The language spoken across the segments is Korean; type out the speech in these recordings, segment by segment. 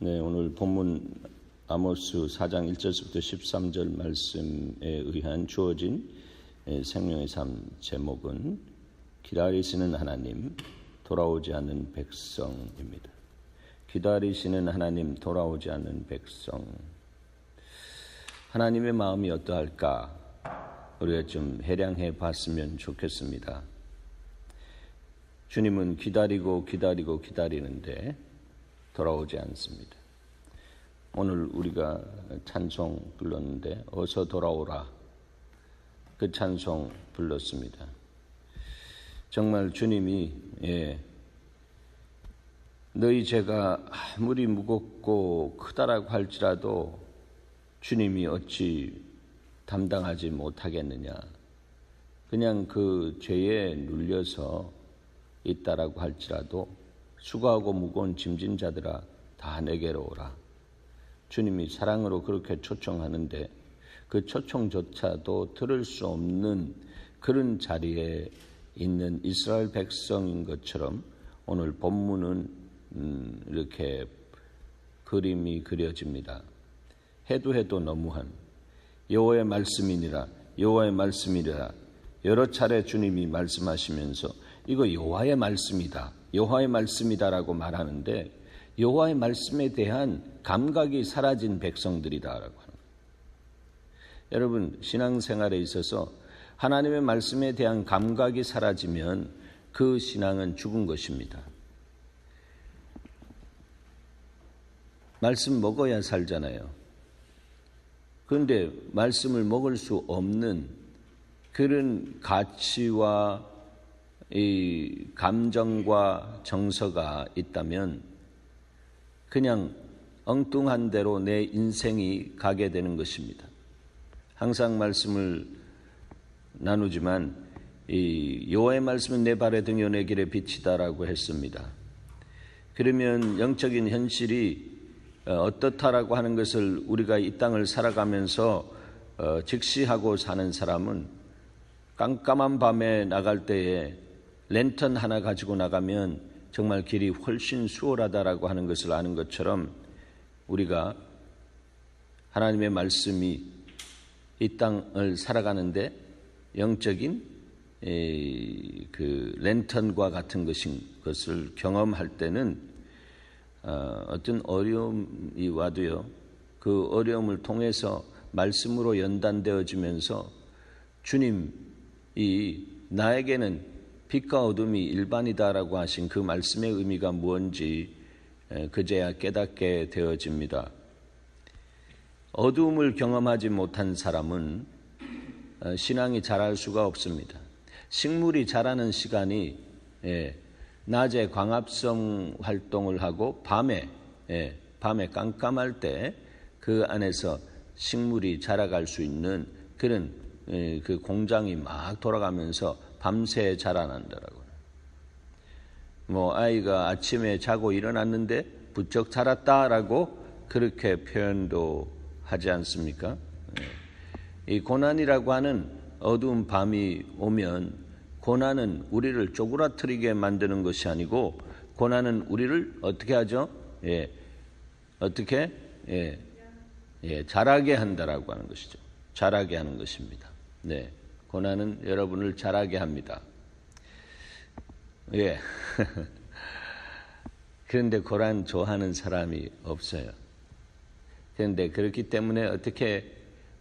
네, 오늘 본문 아모스 4장 1절부터 13절 말씀에 의한 주어진 생명의 삶 제목은 기다리시는 하나님, 돌아오지 않는 백성입니다. 기다리시는 하나님, 돌아오지 않는 백성. 하나님의 마음이 어떠할까? 우리가 좀 해량해 봤으면 좋겠습니다. 주님은 기다리는데 돌아오지 않습니다. 오늘 우리가 찬송 불렀는데 어서 돌아오라, 그 찬송 불렀습니다. 정말 주님이 너희 죄가 아무리 무겁고 크다라고 할지라도 주님이 어찌 담당하지 못하겠느냐, 그냥 그 죄에 눌려서 있다라고 할지라도 수고하고 무거운 짐진 자들아 다 내게로 오라. 주님이 사랑으로 그렇게 초청하는데 그 초청조차도 들을 수 없는 그런 자리에 있는 이스라엘 백성인 것처럼 오늘 본문은 이렇게 그림이 그려집니다. 해도 너무한 여호와의 말씀이니라, 여호와의 말씀이라 여러 차례 주님이 말씀하시면서 이거 여호와의 말씀이다, 여호와의 말씀이다라고 말하는데 여호와의 말씀에 대한 감각이 사라진 백성들이다라고 하는 거예요. 여러분, 신앙생활에 있어서 하나님의 말씀에 대한 감각이 사라지면 그 신앙은 죽은 것입니다. 말씀 먹어야 살잖아요. 그런데 말씀을 먹을 수 없는 그런 가치와 이 감정과 정서가 있다면 그냥 엉뚱한 대로 내 인생이 가게 되는 것입니다. 항상 말씀을 나누지만 이 여호와의 말씀은 내 발의 등이요 내 길의 빛이다라고 했습니다. 그러면 영적인 현실이 어떻다라고 하는 것을 우리가 이 땅을 살아가면서 직시하고 사는 사람은 깜깜한 밤에 나갈 때에 랜턴 하나 가지고 나가면 정말 길이 훨씬 수월하다라고 하는 것을 아는 것처럼 우리가 하나님의 말씀이 이 땅을 살아가는데 영적인 그 랜턴과 같은 것을 경험할 때는 어떤 어려움이 와도요, 그 어려움을 통해서 말씀으로 연단되어지면서 주님이 나에게는 빛과 어둠이 일반이다라고 하신 그 말씀의 의미가 무엇인지 그제야 깨닫게 되어집니다. 어두움을 경험하지 못한 사람은 신앙이 자랄 수가 없습니다. 식물이 자라는 시간이 낮에 광합성 활동을 하고 밤에 깜깜할 때 그 안에서 식물이 자라갈 수 있는 그런 그 공장이 막 돌아가면서 밤새 자라난다라고. 아이가 아침에 자고 일어났는데 부쩍 자랐다라고 그렇게 표현도 하지 않습니까? 이 고난이라고 하는 어두운 밤이 오면 고난은 우리를 쪼그라뜨리게 만드는 것이 아니고 고난은 우리를 어떻게 하죠? 자라게 한다라고 하는 것이죠. 자라게 하는 것입니다. 네. 고난은 여러분을 자라게 합니다. 그런데 고난 좋아하는 사람이 없어요. 그런데 그렇기 때문에 어떻게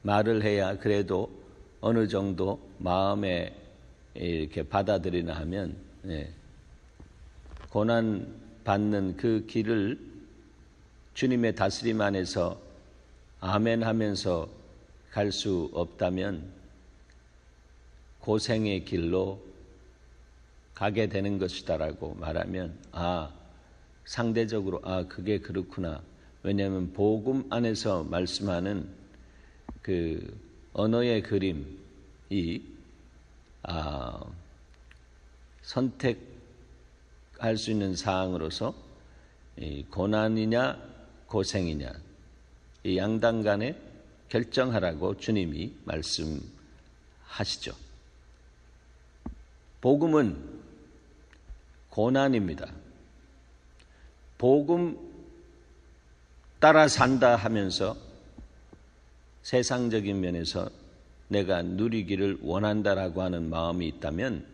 말을 해야 그래도 어느 정도 마음에 이렇게 받아들이나 하면 고난 받는 그 길을 주님의 다스림 안에서 아멘 하면서 갈 수 없다면 고생의 길로 가게 되는 것이다라고 말하면 상대적으로 그게 그렇구나. 왜냐하면 복음 안에서 말씀하는 그 언어의 그림이 선택할 수 있는 사항으로서 고난이냐 고생이냐 이 양당 간에 결정하라고 주님이 말씀하시죠. 복음은 고난입니다. 복음 따라 산다 하면서 세상적인 면에서 내가 누리기를 원한다라고 하는 마음이 있다면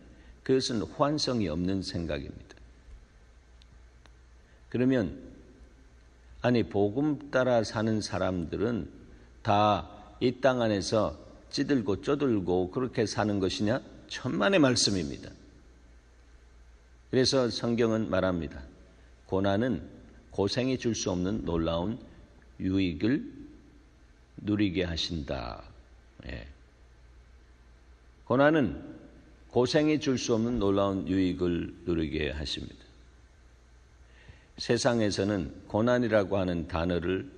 그것은 호환성이 없는 생각입니다. 그러면 복음 따라 사는 사람들은 다 이 땅 안에서 찌들고 쪼들고 그렇게 사는 것이냐? 천만의 말씀입니다. 그래서 성경은 말합니다. 고난은 고생이 줄 수 없는 놀라운 유익을 누리게 하신다. 고난은 고생이 줄 수 없는 놀라운 유익을 누리게 하십니다. 세상에서는 고난이라고 하는 단어를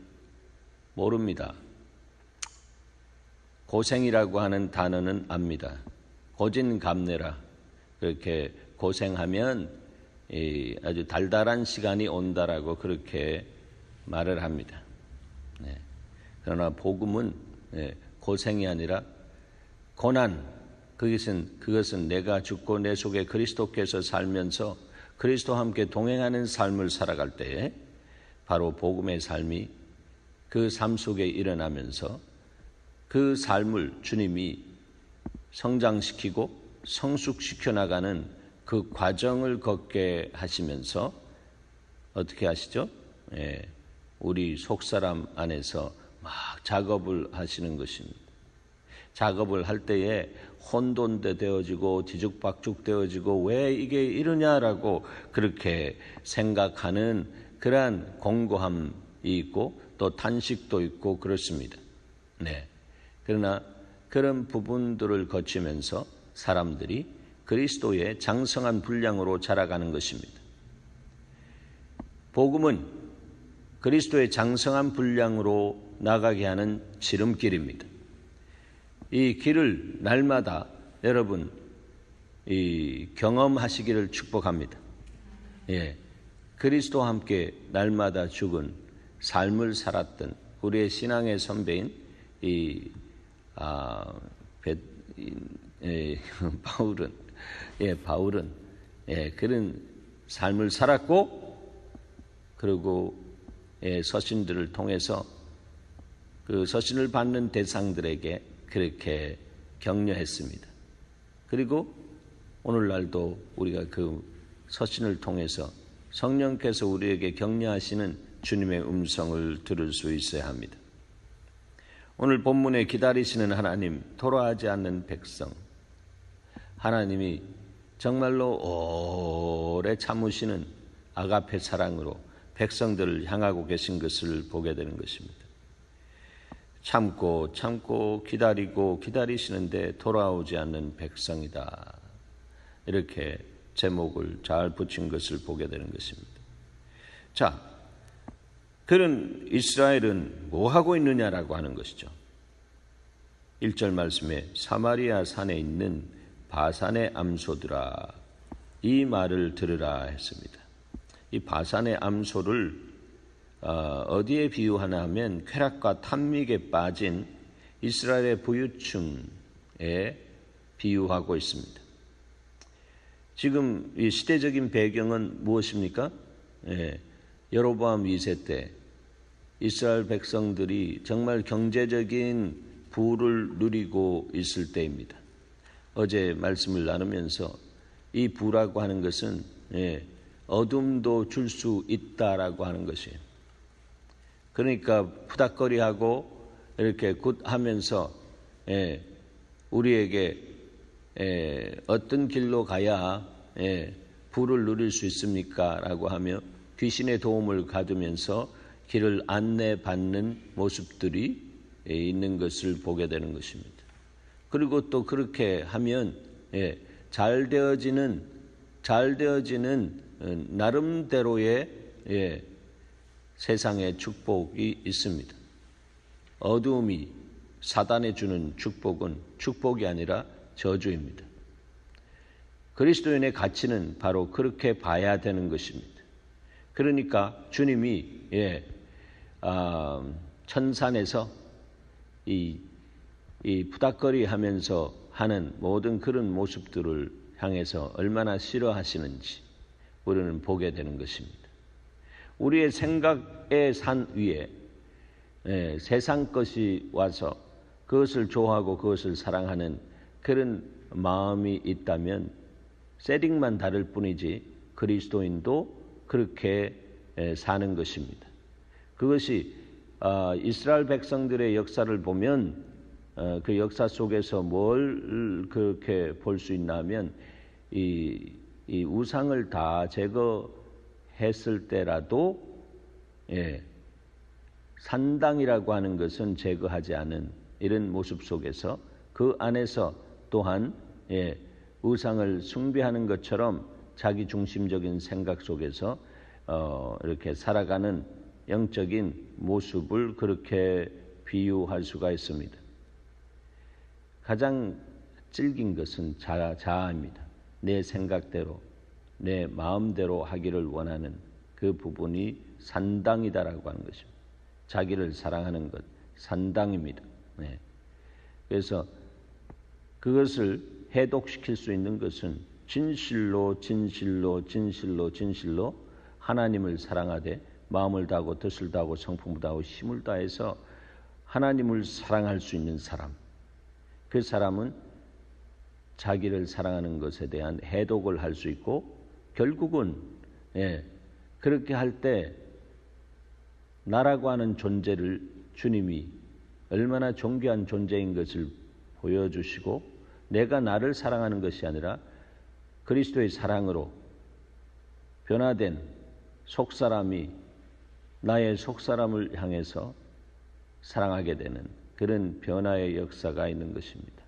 모릅니다. 고생이라고 하는 단어는 압니다. 고진감래라. 그렇게 고생하면 아주 달달한 시간이 온다라고 그렇게 말을 합니다. 그러나 복음은 고생이 아니라 고난, 그것은 내가 죽고 내 속에 그리스도께서 살면서 그리스도와 함께 동행하는 삶을 살아갈 때에 바로 복음의 삶이 그 삶 속에 일어나면서 그 삶을 주님이 성장시키고 성숙시켜 나가는 그 과정을 걷게 하시면서 어떻게 하시죠? 우리 속사람 안에서 막 작업을 하시는 것입니다. 작업을 할 때에 혼돈돼 되어지고 뒤죽박죽 되어지고 왜 이게 이러냐라고 그렇게 생각하는 그러한 공고함이 있고 또 탄식도 있고 그렇습니다. 그러나 그런 부분들을 거치면서 사람들이 그리스도의 장성한 분량으로 자라가는 것입니다. 복음은 그리스도의 장성한 분량으로 나가게 하는 지름길입니다. 이 길을 날마다 여러분 경험하시기를 축복합니다. 그리스도와 함께 날마다 죽은 삶을 살았던 우리의 신앙의 선배인 바울은 그런 삶을 살았고 그리고 서신들을 통해서 그 서신을 받는 대상들에게 그렇게 격려했습니다. 그리고 오늘날도 우리가 그 서신을 통해서 성령께서 우리에게 격려하시는 주님의 음성을 들을 수 있어야 합니다. 오늘 본문에 기다리시는 하나님, 돌아가지 않는 백성, 하나님이 정말로 오래 참으시는 아가페 사랑으로 백성들을 향하고 계신 것을 보게 되는 것입니다. 참고 기다리고 기다리시는데 돌아오지 않는 백성이다. 이렇게 제목을 잘 붙인 것을 보게 되는 것입니다. 자, 그런 이스라엘은 뭐 하고 있느냐라고 하는 것이죠. 1절 말씀에 사마리아 산에 있는 바산의 암소들아 이 말을 들으라 했습니다. 이 바산의 암소를 어디에 비유하나 하면 쾌락과 탐닉에 빠진 이스라엘의 부유층에 비유하고 있습니다. 지금 이 시대적인 배경은 무엇입니까? 여로보암 2세 때 이스라엘 백성들이 정말 경제적인 부를 누리고 있을 때입니다. 어제 말씀을 나누면서 이 부라고 하는 것은 어둠도 줄 수 있다라고 하는 것이에요. 그러니까 푸닥거리하고 이렇게 굿하면서 우리에게 어떤 길로 가야 부를 누릴 수 있습니까? 라고 하며 귀신의 도움을 받으면서 길을 안내받는 모습들이 있는 것을 보게 되는 것입니다. 그리고 또 그렇게 하면 잘 되어지는 나름대로의 세상의 축복이 있습니다. 어두움이 사단에 주는 축복은 축복이 아니라 저주입니다. 그리스도인의 가치는 바로 그렇게 봐야 되는 것입니다. 그러니까 주님이 천산에서 이 푸닥거리 하면서 하는 모든 그런 모습들을 향해서 얼마나 싫어하시는지 우리는 보게 되는 것입니다. 우리의 생각의 산 위에 세상 것이 와서 그것을 좋아하고 그것을 사랑하는 그런 마음이 있다면 세팅만 다를 뿐이지 그리스도인도 그렇게 사는 것입니다. 그것이 이스라엘 백성들의 역사를 보면 그 역사 속에서 뭘 그렇게 볼 수 있나 하면 이 우상을 다 제거했을 때라도 산당이라고 하는 것은 제거하지 않은 이런 모습 속에서 그 안에서 또한 우상을 숭배하는 것처럼 자기 중심적인 생각 속에서 이렇게 살아가는 영적인 모습을 그렇게 비유할 수가 있습니다. 가장 질긴 것은 자아입니다. 내 생각대로 내 마음대로 하기를 원하는 그 부분이 산당이다라고 하는 것입니다. 자기를 사랑하는 것 산당입니다. 그래서 그것을 해독시킬 수 있는 것은 진실로 하나님을 사랑하되 마음을 다하고 뜻을 다하고 성품을 다하고 힘을 다해서 하나님을 사랑할 수 있는 사람, 그 사람은 자기를 사랑하는 것에 대한 해독을 할 수 있고 결국은 그렇게 할 때 나라고 하는 존재를 주님이 얼마나 존귀한 존재인 것을 보여주시고 내가 나를 사랑하는 것이 아니라 그리스도의 사랑으로 변화된 속사람이 나의 속사람을 향해서 사랑하게 되는 그런 변화의 역사가 있는 것입니다.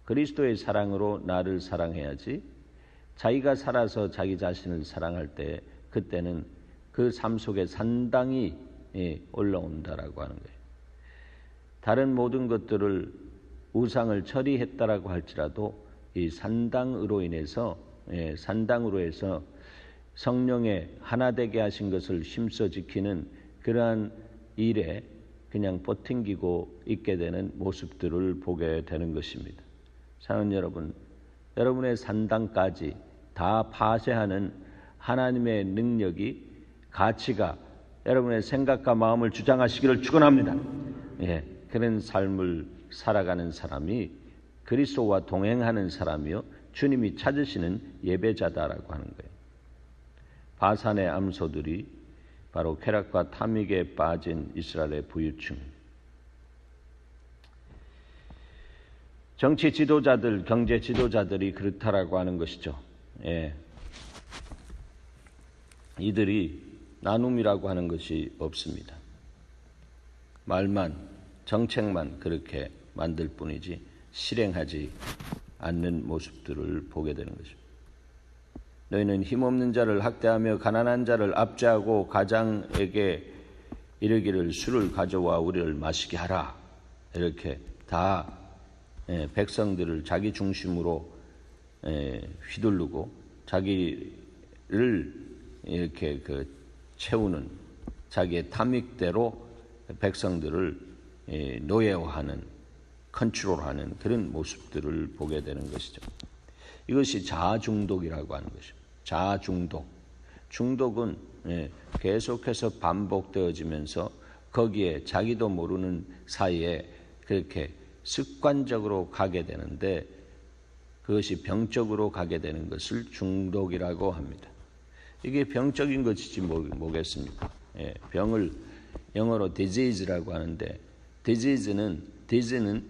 그리스도의 사랑으로 나를 사랑해야지 자기가 살아서 자기 자신을 사랑할 때 그때는 그 삶 속에 산당이 올라온다라고 하는 거예요. 다른 모든 것들을 우상을 처리했다라고 할지라도 이 산당으로 해서 성령의 하나 되게 하신 것을 힘써 지키는 그러한 일에 그냥 버팅기고 있게 되는 모습들을 보게 되는 것입니다. 사랑하는 여러분, 여러분의 산당까지 다 파쇄하는 하나님의 능력이 가치가 여러분의 생각과 마음을 주장하시기를 축원합니다. 그런 삶을 살아가는 사람이 그리스도와 동행하는 사람이요 주님이 찾으시는 예배자다라고 하는 거예요. 바산의 암소들이 바로 쾌락과 탐욕에 빠진 이스라엘의 부유층, 정치 지도자들, 경제 지도자들이 그렇다라고 하는 것이죠. 이들이 나눔이라고 하는 것이 없습니다. 말만, 정책만 그렇게 만들 뿐이지 실행하지 않는 모습들을 보게 되는 것입니다. 너희는 힘없는 자를 학대하며 가난한 자를 압제하고 가장에게 이르기를 술을 가져와 우리를 마시게 하라. 이렇게 다 백성들을 자기 중심으로 휘두르고 자기를 이렇게 채우는 자기의 탐닉대로 백성들을 노예화하는, 컨트롤하는 그런 모습들을 보게 되는 것이죠. 이것이 자아 중독이라고 하는 것입니다. 자아 중독. 중독은 계속해서 반복되어지면서 거기에 자기도 모르는 사이에 그렇게 습관적으로 가게 되는데 그것이 병적으로 가게 되는 것을 중독이라고 합니다. 이게 병적인 것이지 뭐겠습니까? 병을 영어로 disease라고 하는데 disease는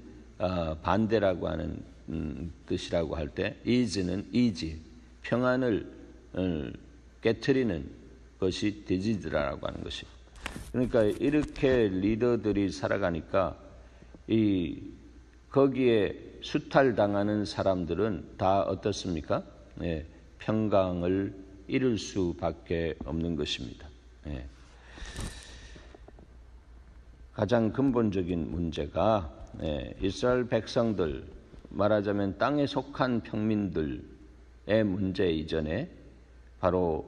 반대라고 하는 뜻이라고 할 때 ease는 easy, 평안을 깨트리는 것이 disease라고 하는 것이. 그러니까 이렇게 리더들이 살아가니까 거기에 수탈당하는 사람들은 다 어떻습니까? 평강을 잃을 수밖에 없는 것입니다. 가장 근본적인 문제가 이스라엘 백성들, 말하자면 땅에 속한 평민들의 문제 이전에 바로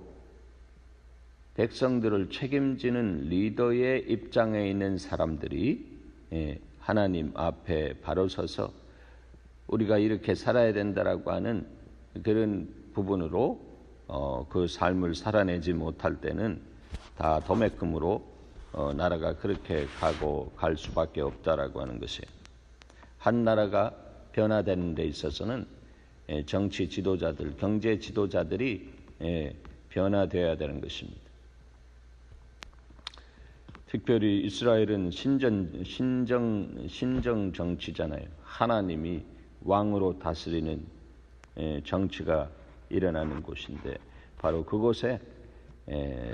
백성들을 책임지는 리더의 입장에 있는 사람들이 하나님 앞에 바로 서서 우리가 이렇게 살아야 된다라고 하는 그런 부분으로 그 삶을 살아내지 못할 때는 다 도매금으로 나라가 그렇게 갈 수밖에 없다라고 하는 것이에요. 한 나라가 변화되는 데 있어서는 정치 지도자들, 경제 지도자들이 변화되어야 되는 것입니다. 특별히 이스라엘은 신정 정치잖아요. 하나님이 왕으로 다스리는 정치가 일어나는 곳인데 바로 그곳에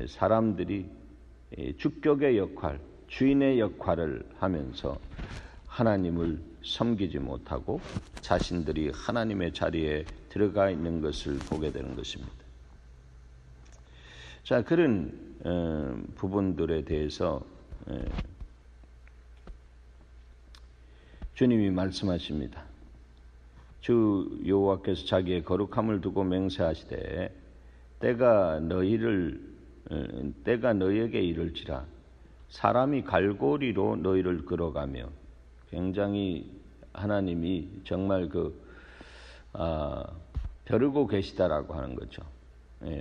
사람들이 주격의 역할, 주인의 역할을 하면서 하나님을 섬기지 못하고 자신들이 하나님의 자리에 들어가 있는 것을 보게 되는 것입니다. 자, 그런 부분들에 대해서 주님이 말씀하십니다. 주 여호와께서 자기의 거룩함을 두고 맹세하시되 때가 너희에게 이를지라 사람이 갈고리로 너희를 끌어가며, 굉장히 하나님이 정말 벼르고 계시다라고 하는 거죠.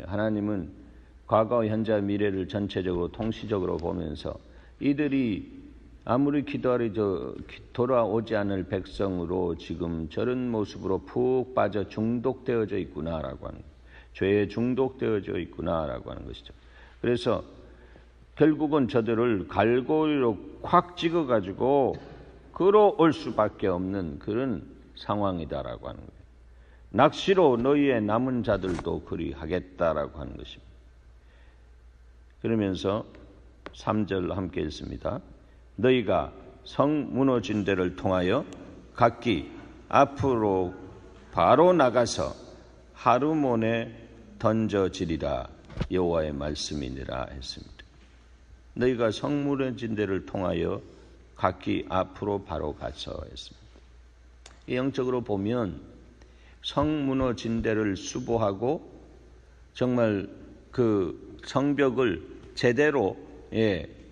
하나님은 과거, 현재, 미래를 전체적으로 통시적으로 보면서 이들이 아무리 돌아오지 않을 백성으로 지금 저런 모습으로 푹 빠져 중독되어져 있구나라고 하는, 죄에 중독되어져 있구나라고 하는 것이죠. 그래서 결국은 저들을 갈고리로 콱 찍어가지고 끌어올 수밖에 없는 그런 상황이다라고 하는 거예요. 낚시로 너희의 남은 자들도 그리하겠다라고 하는 것입니다. 그러면서 3절 함께 읽습니다. 너희가 성 무너진 데를 통하여 각기 앞으로 바로 나가서 하르몬에 던져지리라 여호와의 말씀이니라 했습니다. 너희가 성 무너진 데를 통하여 각기 앞으로 바로 가서 했습니다. 영적으로 보면 성 무너진 데를 수보하고 정말 그 성벽을 제대로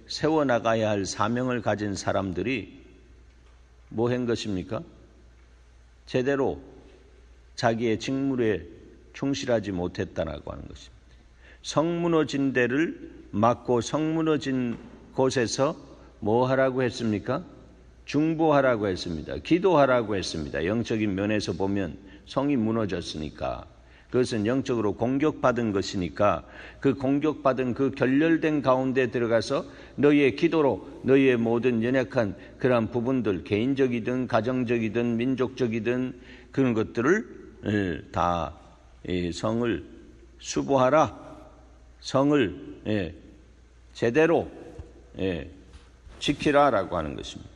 세워나가야 할 사명을 가진 사람들이 뭐 한 것입니까? 제대로 자기의 직무에 충실하지 못했다라고 하는 것입니다. 성 무너진 데를 막고 성 무너진 곳에서 뭐 하라고 했습니까? 중보하라고 했습니다. 기도하라고 했습니다. 영적인 면에서 보면 성이 무너졌으니까, 그것은 영적으로 공격받은 것이니까 그 공격받은 그 결렬된 가운데 들어가서 너희의 기도로 너희의 모든 연약한 그러한 부분들, 개인적이든 가정적이든 민족적이든 그런 것들을 다 성을 수보하라, 성을 제대로 지키라라고 하는 것입니다.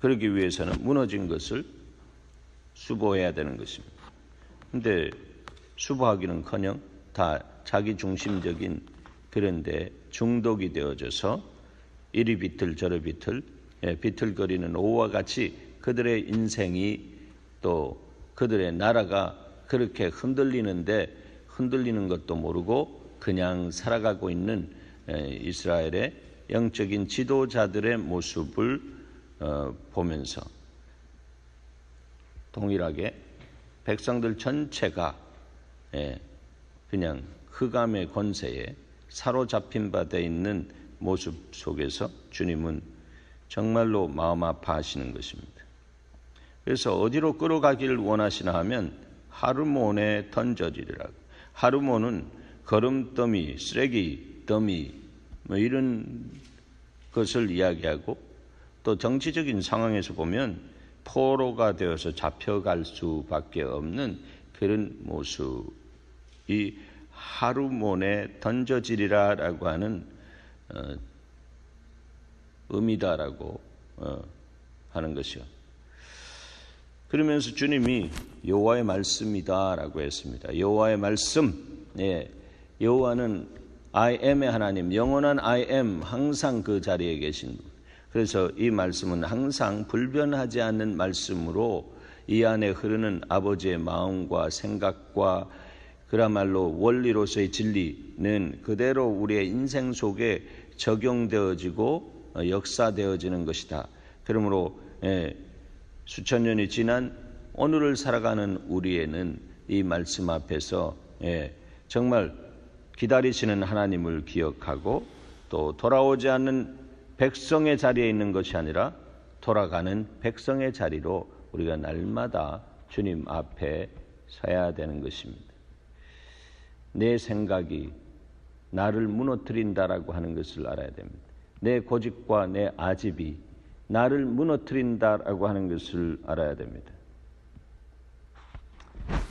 그러기 위해서는 무너진 것을 수보해야 되는 것입니다. 그런데 수보하기는커녕 다 자기 중심적인 그런데 중독이 되어져서 이리 비틀 저리 비틀 비틀거리는 오후와 같이 그들의 인생이 또 그들의 나라가 그렇게 흔들리는데 흔들리는 것도 모르고 그냥 살아가고 있는 이스라엘의 영적인 지도자들의 모습을 보면서 동일하게 백성들 전체가 그냥 흑암의 권세에 사로잡힌 바 되어 있는 모습 속에서 주님은 정말로 마음 아파하시는 것입니다. 그래서 어디로 끌어가기를 원하시나 하면 하르몬에 던져지리라. 하르몬은 거름더미, 쓰레기 더미 뭐 이런 것을 이야기하고, 또 정치적인 상황에서 보면 포로가 되어서 잡혀갈 수밖에 없는 그런 모습이 하르몬에 던져지리라라고 하는 의미다라고 하는 것이요. 그러면서 주님이 여호와의 말씀이다라고 했습니다. 여호와의 말씀, 여호와는 I am의 하나님, 영원한 I am, 항상 그 자리에 계신 분. 그래서 이 말씀은 항상 불변하지 않는 말씀으로 이 안에 흐르는 아버지의 마음과 생각과 그야말로 원리로서의 진리는 그대로 우리의 인생 속에 적용되어지고 역사되어지는 것이다. 그러므로 수천 년이 지난 오늘을 살아가는 우리에는 이 말씀 앞에서 정말 기다리시는 하나님을 기억하고 또 돌아오지 않는 백성의 자리에 있는 것이 아니라 돌아가는 백성의 자리로 우리가 날마다 주님 앞에 서야 되는 것입니다. 내 생각이 나를 무너뜨린다라고 하는 것을 알아야 됩니다. 내 고집과 내 아집이 나를 무너뜨린다라고 하는 것을 알아야 됩니다.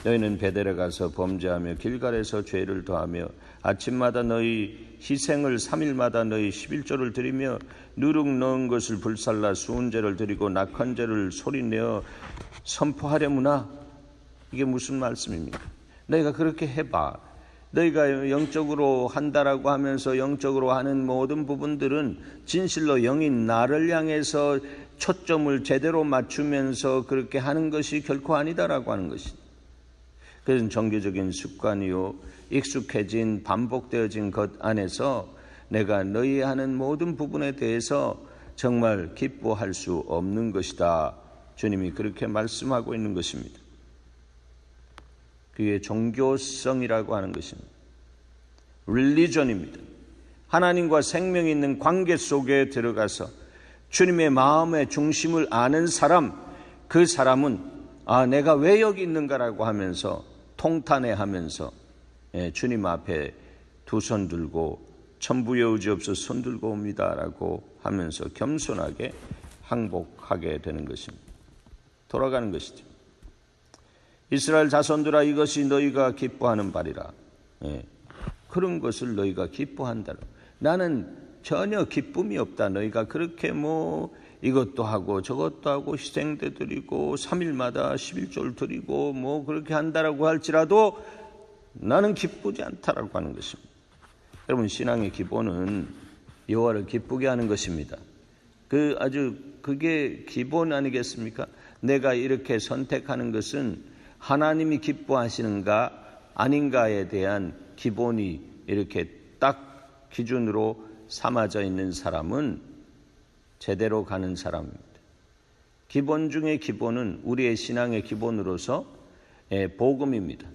너희는 베델에 가서 범죄하며 길갈에서 죄를 더하며 아침마다 너희 희생을 3일마다 너희 11조를 드리며 누룩 넣은 것을 불살라 수은제를 드리고 낙헌제를 소리내어 선포하려무나. 이게 무슨 말씀입니까? 너희가 그렇게 해봐. 너희가 영적으로 한다라고 하면서 영적으로 하는 모든 부분들은 진실로 영인 나를 향해서 초점을 제대로 맞추면서 그렇게 하는 것이 결코 아니다라고 하는 것입니다. 그것은 정교적인 습관이요 익숙해진 반복되어진 것 안에서 내가 너희 하는 모든 부분에 대해서 정말 기뻐할 수 없는 것이다. 주님이 그렇게 말씀하고 있는 것입니다. 그게 종교성이라고 하는 것입니다. 릴리전입니다. 하나님과 생명이 있는 관계 속에 들어가서 주님의 마음의 중심을 아는 사람, 그 사람은 내가 왜 여기 있는가라고 하면서 통탄해하면서 주님 앞에 두 손 들고 천부여우지없어 손 들고 옵니다라고 하면서 겸손하게 항복하게 되는 것입니다. 돌아가는 것이죠. 이스라엘 자손들아 이것이 너희가 기뻐하는 바리라. 그런 것을 너희가 기뻐한다. 나는 전혀 기쁨이 없다. 너희가 그렇게 이것도 하고 저것도 하고 희생대 드리고 3일마다 11조를 드리고 그렇게 한다라고 할지라도 나는 기쁘지 않다라고 하는 것입니다. 여러분, 신앙의 기본은 여호와를 기쁘게 하는 것입니다. 그게 기본 아니겠습니까? 내가 이렇게 선택하는 것은 하나님이 기뻐하시는가 아닌가에 대한 기본이 이렇게 딱 기준으로 삼아져 있는 사람은 제대로 가는 사람입니다. 기본 중에 기본은 우리의 신앙의 기본으로서 복음입니다.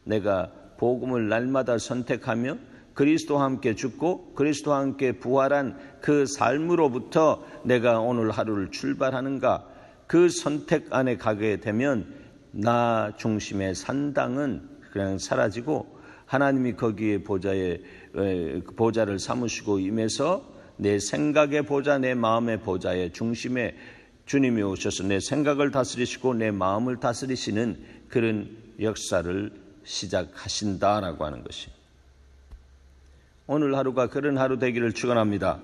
내가 복음을 날마다 선택하며 그리스도와 함께 죽고 그리스도와 함께 부활한 그 삶으로부터 내가 오늘 하루를 출발하는가, 그 선택 안에 가게 되면 나 중심의 산당은 그냥 사라지고 하나님이 거기에 보좌를 삼으시고 임해서 내 생각의 보좌, 내 마음의 보좌의 중심에 주님이 오셔서 내 생각을 다스리시고 내 마음을 다스리시는 그런 역사를 시작하신다라고 하는 것이, 오늘 하루가 그런 하루 되기를 축원합니다.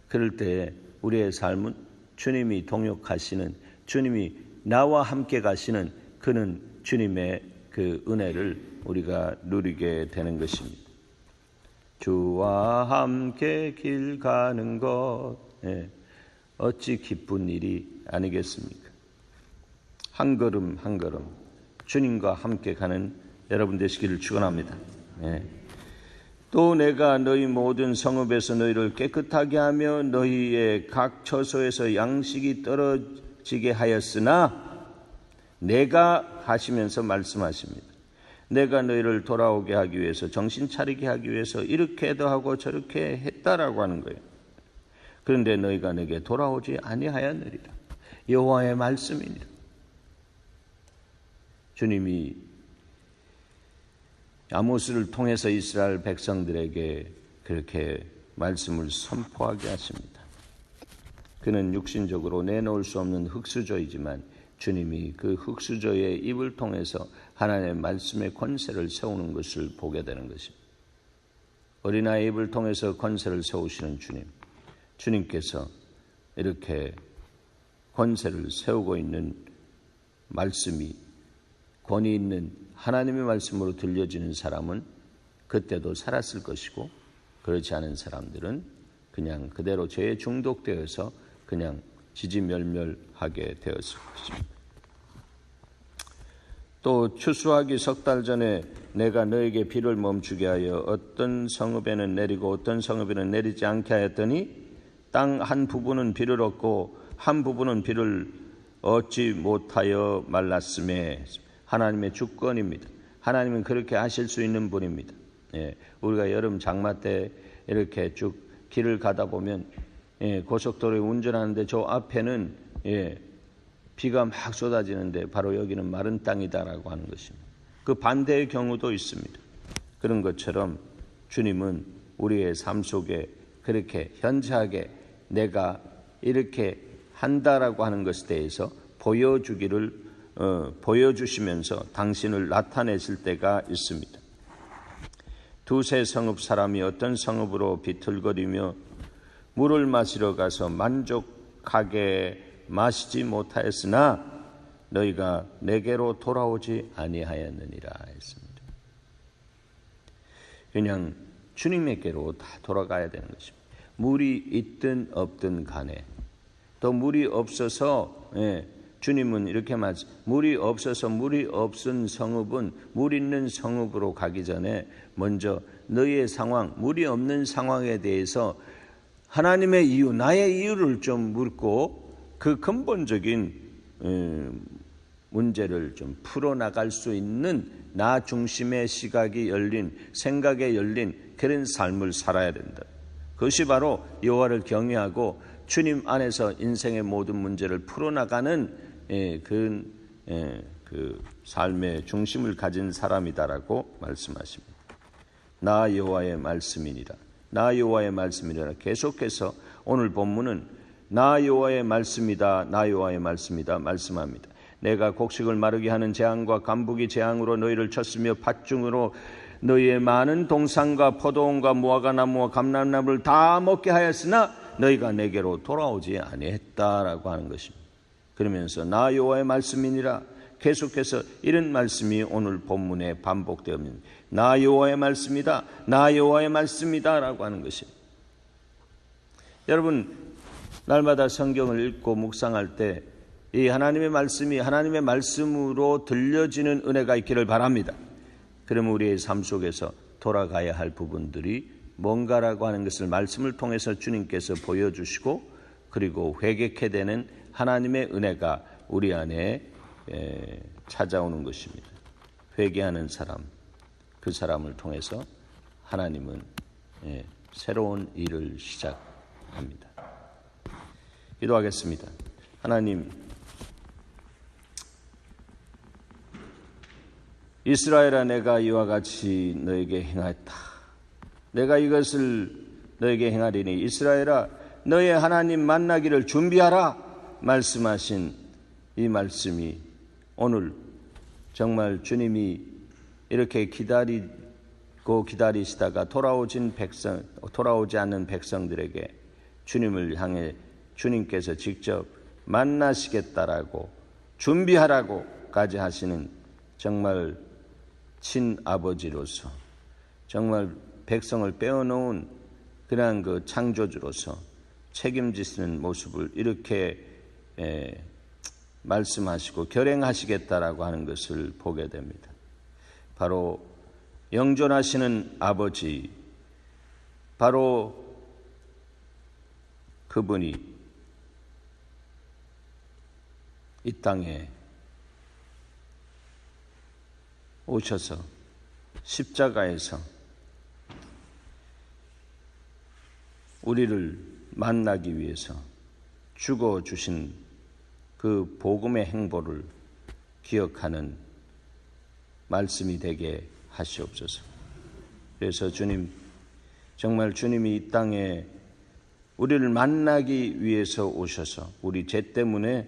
그럴 때 우리의 삶은 주님이 동역하시는, 주님이 나와 함께 가시는 그는 주님의 그 은혜를 우리가 누리게 되는 것입니다. 주와 함께 길 가는 것, 어찌 기쁜 일이 아니겠습니까? 한 걸음 한 걸음 주님과 함께 가는 여러분 되시기를 축원합니다. 또 내가 너희 모든 성읍에서 너희를 깨끗하게 하며 너희의 각 처소에서 양식이 떨어지게 하였으나, 내가 하시면서 말씀하십니다. 내가 너희를 돌아오게 하기 위해서, 정신 차리게 하기 위해서 이렇게도 하고 저렇게 했다라고 하는 거예요. 그런데 너희가 내게 돌아오지 아니하였느니라. 여호와의 말씀입니다. 주님이 아모스를 통해서 이스라엘 백성들에게 그렇게 말씀을 선포하게 하십니다. 그는 육신적으로 내놓을 수 없는 흙수저이지만 주님이 그 흙수저의 입을 통해서 하나님의 말씀의 권세를 세우는 것을 보게 되는 것입니다. 어린아이의 입을 통해서 권세를 세우시는 주님, 주님께서 이렇게 권세를 세우고 있는 말씀이 권위 있는 하나님의 말씀으로 들려지는 사람은 그때도 살았을 것이고, 그렇지 않은 사람들은 그냥 그대로 죄에 중독되어서 그냥 지지멸멸하게 되었을 것입니다. 또 추수하기 석 달 전에 내가 너에게 비를 멈추게 하여 어떤 성읍에는 내리고 어떤 성읍에는 내리지 않게 하였더니 땅 한 부분은 비를 얻고 한 부분은 비를 얻지 못하여 말랐음에, 하나님의 주권입니다. 하나님은 그렇게 하실 수 있는 분입니다. 우리가 여름 장마 때 이렇게 쭉 길을 가다 보면 고속도로에 운전하는데 저 앞에는 비가 막 쏟아지는데 바로 여기는 마른 땅이다라고 하는 것입니다. 그 반대의 경우도 있습니다. 그런 것처럼 주님은 우리의 삶 속에 그렇게 현저하게 내가 이렇게 한다라고 하는 것에 대해서 보여주시면서 당신을 나타내실 때가 있습니다. 두세 성읍 사람이 어떤 성읍으로 비틀거리며 물을 마시러 가서 만족하게 마시지 못하였으나 너희가 내게로 돌아오지 아니하였느니라 했습니다. 그냥 주님에게로 다 돌아가야 되는 것입니다. 물이 있든 없든 간에 또 물이 없어서 주님은 이렇게 말씀, 물이 없어서 물이 없은 성읍은 물 있는 성읍으로 가기 전에 먼저 너희의 상황, 물이 없는 상황에 대해서 하나님의 이유, 나의 이유를 좀 묻고 그 근본적인 문제를 좀 풀어나갈 수 있는 나 중심의 시각이 열린, 생각에 열린 그런 삶을 살아야 된다. 그것이 바로 여호와를 경외하고 주님 안에서 인생의 모든 문제를 풀어나가는 그 삶의 중심을 가진 사람이다라고 말씀하십니다. 나 여호와의 말씀이니라. 나 여호와의 말씀이니라. 계속해서 오늘 본문은 나 여호와의 말씀이다. 나 여호와의 말씀이다. 말씀합니다. 내가 곡식을 마르게 하는 재앙과 간부기 재앙으로 너희를 쳤으며 팥중으로 너희의 많은 동산과 포도원과 무화과 나무와 감람나무를 다 먹게 하였으나 너희가 내게로 돌아오지 아니했다라고 하는 것입니다. 그러면서 나 여호와의 말씀이니라 계속해서 이런 말씀이 오늘 본문에 반복되었습니다. 나 여호와의 말씀이다. 나 여호와의 말씀이다라고 하는 것입니다. 여러분 날마다 성경을 읽고 묵상할 때 이 하나님의 말씀이 하나님의 말씀으로 들려지는 은혜가 있기를 바랍니다. 그러면 우리의 삶 속에서 돌아가야 할 부분들이 뭔가라고 하는 것을 말씀을 통해서 주님께서 보여주시고 그리고 회개케 되는 하나님의 은혜가 우리 안에 찾아오는 것입니다. 회개하는 사람, 그 사람을 통해서 하나님은 새로운 일을 시작합니다. 기도하겠습니다. 하나님, 이스라엘아 내가 이와 같이 너에게 행하였다. 내가 이것을 너에게 행하리니 이스라엘아 너의 하나님 만나기를 준비하라 말씀하신 이 말씀이 오늘 정말 주님이 이렇게 기다리시다가 돌아오지 않는 백성들에게 주님을 향해 주님께서 직접 만나시겠다라고 준비하라고까지 하시는 정말 친아버지로서 정말 백성을 빼어놓은 그러한 그 창조주로서 책임지시는 모습을 이렇게 말씀하시고 결행하시겠다라고 하는 것을 보게 됩니다. 바로 영존하시는 아버지, 바로 그분이 이 땅에 오셔서 십자가에서 우리를 만나기 위해서 죽어주신 그 복음의 행보를 기억하는 말씀이 되게 하시옵소서. 그래서 주님, 정말 주님이 이 땅에 우리를 만나기 위해서 오셔서 우리 죄 때문에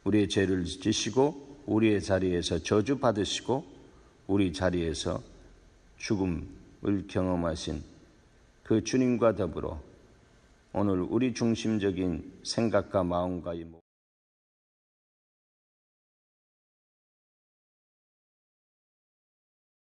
우리의 죄를 지시고 우리의 자리에서 저주받으시고 우리 자리에서 죽음을 경험하신 그 주님과 더불어 오늘 우리 중심적인 생각과 마음과